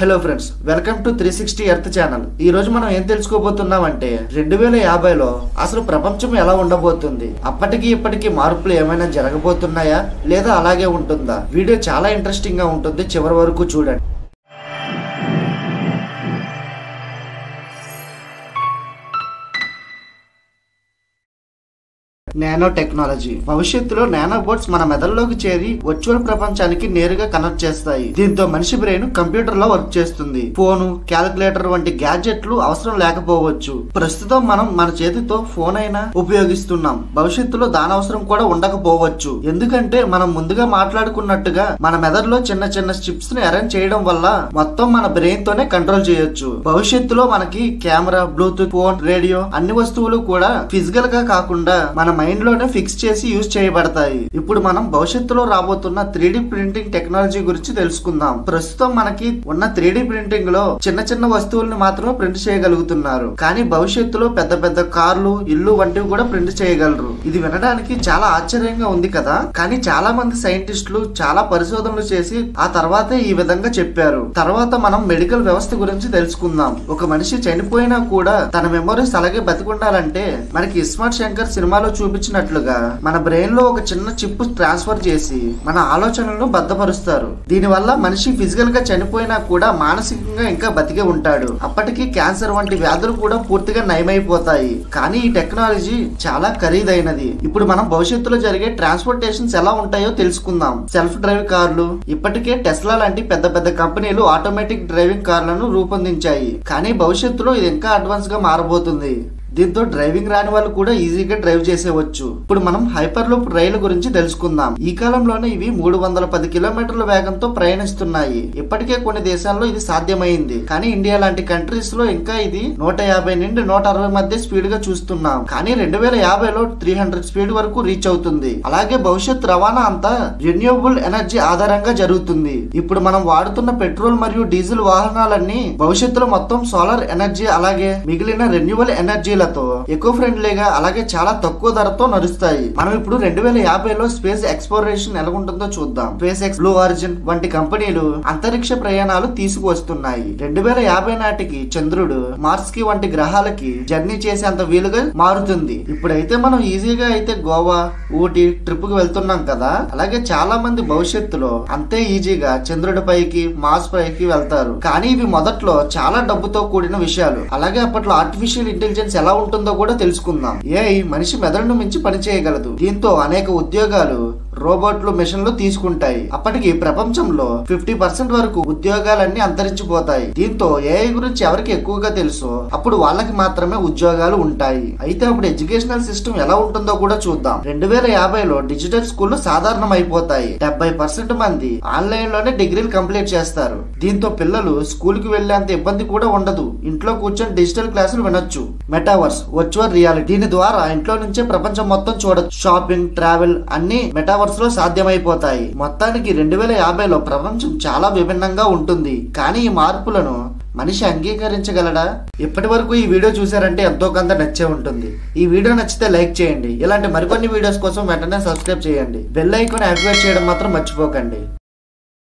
Hello friends, welcome to 360 earth channel. ఈ రోజు మనం ఏం తెలుసుకోబోతున్నామంటే 2050లో అసలు ప్రపంచం ఎలా ఉండబోతుంది, అప్పటికి ఇప్పటికి మార్పులు ఏమైనా జరగబోతున్నాయా లేదా అలాగే ఉంటుందా? వీడియో చాలా ఇంట్రెస్టింగ్ గా ఉంటుంది, చివరి వరకు చూడండి. Nano technology. భవిష్యత్తులో నానో బోట్స్ మన మెదడులోకి చేరి వర్చువల్ ప్రపంచానికి నేరుగా కనెక్ట్ చేస్తాయి. దీంతో మనిషి బ్రెయిన్ కంప్యూటర్ లో వర్క్ చేస్తుంది. ఫోను, క్యాలిక్యులేటర్ వంటి గ్యాడ్జెట్లు అవసరం లేకపోవచ్చు. ప్రస్తుతం మనం మన చేతితో ఫోన్ అయినా ఉపయోగిస్తున్నాం. భవిష్యత్తులో దాని అవసరం కూడా ఉండకపోవచ్చు. ఎందుకంటే మనం ముందుగా మాట్లాడుకున్నట్టుగా మన మెదడులో చిన్న చిన్న చిప్స్ ని అరేంజ్ చేయడం వల్ల మొత్తం మన బ్రెయిన్ తోనే కంట్రోల్ చేయొచ్చు. భవిష్యత్తులో మనకి కెమెరా, బ్లూటూత్, ఫోన్, రేడియో అన్ని వస్తువులు కూడా ఫిజికల్ గా కాకుండా మన మైండ్ లోనే ఫిక్స్ చేసి యూజ్ చేయబడతాయి. ఇప్పుడు మనం భవిష్యత్తులో రాబోతున్న 3D ప్రింటింగ్ టెక్నాలజీ గురించి తెలుసుకుందాం. ప్రస్తుతం మనకి ఉన్న 3D ప్రింటింగ్ లో చిన్న చిన్న వస్తువుల్ని మాత్రమే ప్రింట్ చేయగలుగుతున్నారు. కానీ భవిష్యత్తులో పెద్ద పెద్ద కార్లు, ఇల్లు వంటివి కూడా ప్రింట్ చేయగలరు. ఇది వినడానికి చాలా ఆశ్చర్యంగా ఉంది కదా. కానీ చాలా మంది సైంటిస్టులు చాలా పరిశోధనలు చేసి ఆ తర్వాతే ఈ విధంగా చెప్పారు. తర్వాత మనం మెడికల్ వ్యవస్థ గురించి తెలుసుకుందాం. ఒక మనిషి చనిపోయినా కూడా తన మెమరీస్ అలాగే బతికుండాలంటే మనకి ఇస్మార్ట్ శంకర్ సినిమాలో చూపించినట్లుగా మన బ్రెయిన్ లో ఒక చిన్న చిప్ ట్రాన్స్ఫర్ చేసి మన ఆలోచనలను భద్రపరుస్తారు. దీని వల్ల మనిషి ఫిజికల్ గా చనిపోయినా కూడా మానసికంగా ఇంకా బతికే ఉంటాడు. అప్పటికి క్యాన్సర్ వంటి వ్యాధులు కూడా పూర్తిగా నయమైపోతాయి. కానీ ఈ టెక్నాలజీ చాలా ఖరీదైనది. ఇప్పుడు మనం భవిష్యత్తులో జరిగే ట్రాన్స్పోర్టేషన్స్ ఎలా ఉంటాయో తెలుసుకుందాం. సెల్ఫ్ డ్రైవ్ కార్లు. ఇప్పటికే టెస్లా లాంటి పెద్ద పెద్ద కంపెనీలు ఆటోమేటిక్ డ్రైవింగ్ కార్లను రూపొందించాయి. కానీ భవిష్యత్తులో ఇది ఇంకా అడ్వాన్స్ గా మారబోతుంది. దీంతో డ్రైవింగ్ రాని వాళ్ళు కూడా ఈజీగా డ్రైవ్ చేసేవచ్చు. ఇప్పుడు మనం హైపర్ లూప్ రైలు గురించి తెలుసుకుందాం. ఈ కాలంలోనే ఇవి 310 కిలోమీటర్ల వేగంతో ప్రయాణిస్తున్నాయి. ఇప్పటికే కొన్ని దేశాల్లో ఇది సాధ్యమైంది. కానీ ఇండియా లాంటి కంట్రీస్ లో ఇంకా ఇది 150 నుండి 160 మధ్య స్పీడ్ గా చూస్తున్నాం. కానీ 2050లో 300 స్పీడ్ వరకు రీచ్ అవుతుంది. అలాగే భవిష్యత్ రవాణా అంతా రెన్యూవబుల్ ఎనర్జీ ఆధారంగా జరుగుతుంది. ఇప్పుడు మనం వాడుతున్న పెట్రోల్ మరియు డీజిల్ వాహనాలన్నీ భవిష్యత్తులో మొత్తం సోలార్ ఎనర్జీ అలాగే మిగిలిన రెన్యూవబుల్ ఎనర్జీ ఎకో ఫ్రెండ్లీగా అలాగే చాలా తక్కువ ధరతో నడుస్తాయి. మనం ఇప్పుడు 2050లో స్పేస్ ఎక్స్ప్లోరేషన్ ఎలా ఉంటుందో చూద్దాం. స్పేస్ ఎక్స్, బ్లూ ఆరిజిన్ వంటి కంపెనీలు అంతరిక్ష ప్రయాణాలు తీసుకువస్తున్నాయి. 2050 నాటికి చంద్రుడు, మార్స్ కి వంటి గ్రహాలకి జర్నీ చేసేంత వీలుగా మారుతుంది. ఇప్పుడైతే మనం ఈజీగా అయితే గోవా, ఊటీ ట్రిప్ కి వెళ్తున్నాం కదా. అలాగే చాలా మంది భవిష్యత్తులో అంతే ఈజీగా చంద్రుడి పైకి, మార్స్ పైకి వెళ్తారు. కానీ ఇవి మొదట్లో చాలా డబ్బుతో కూడిన విషయాలు. అలాగే అప్పట్లో ఆర్టిఫిషియల్ ఇంటెలిజెన్స్ ఎలా ఉంటుందో కూడా తెలుసుకుందాం. ఏఐ మనిషి మెదడును మించి పని చేయగలదు. దీంతో అనేక ఉద్యోగాలు రోబోట్లు, మిషన్లు తీసుకుంటాయి. అప్పటికి ప్రపంచంలో 50% వరకు ఉద్యోగాలన్నీ అంతరించిపోతాయి. దీంతో ఏఐ గురించి ఎవరికి ఎక్కువగా తెలుసో అప్పుడు వాళ్ళకి మాత్రమే ఉద్యోగాలు ఉంటాయి. అయితే అప్పుడు ఎడ్యుకేషనల్ సిస్టమ్ ఎలా ఉంటుందో కూడా చూద్దాం. 2050లో డిజిటల్ స్కూళ్లు సాధారణం అయిపోతాయి. 70% మంది ఆన్లైన్ లోనే డిగ్రీలు కంప్లీట్ చేస్తారు. దీంతో పిల్లలు స్కూల్ కి వెళ్లేంత ఇబ్బంది కూడా ఉండదు. ఇంట్లో కూర్చొని డిజిటల్ క్లాసులు వినొచ్చు. Metaverse, virtual reality. దీని ద్వారా ఇంట్లో నుంచే ప్రపంచం మొత్తం చూడొచ్చు. షాపింగ్, ట్రావెల్ అన్ని మెటావర్స్ లో సాధ్యమైపోతాయి. మొత్తానికి 2050లో ప్రపంచం చాలా విభిన్నంగా ఉంటుంది. కానీ ఈ మార్పులను మనిషి అంగీకరించగలడా? ఇప్పటి వరకు ఈ వీడియో చూసారంటే ఎంతో కొంత నచ్చే ఉంటుంది. ఈ వీడియో నచ్చితే లైక్ చేయండి. ఇలాంటి మరికొన్ని వీడియోస్ కోసం వెంటనే సబ్స్క్రైబ్ చేయండి. బెల్ ఐకాన్ యాక్టివేట్ చేయడం మాత్రం మర్చిపోకండి.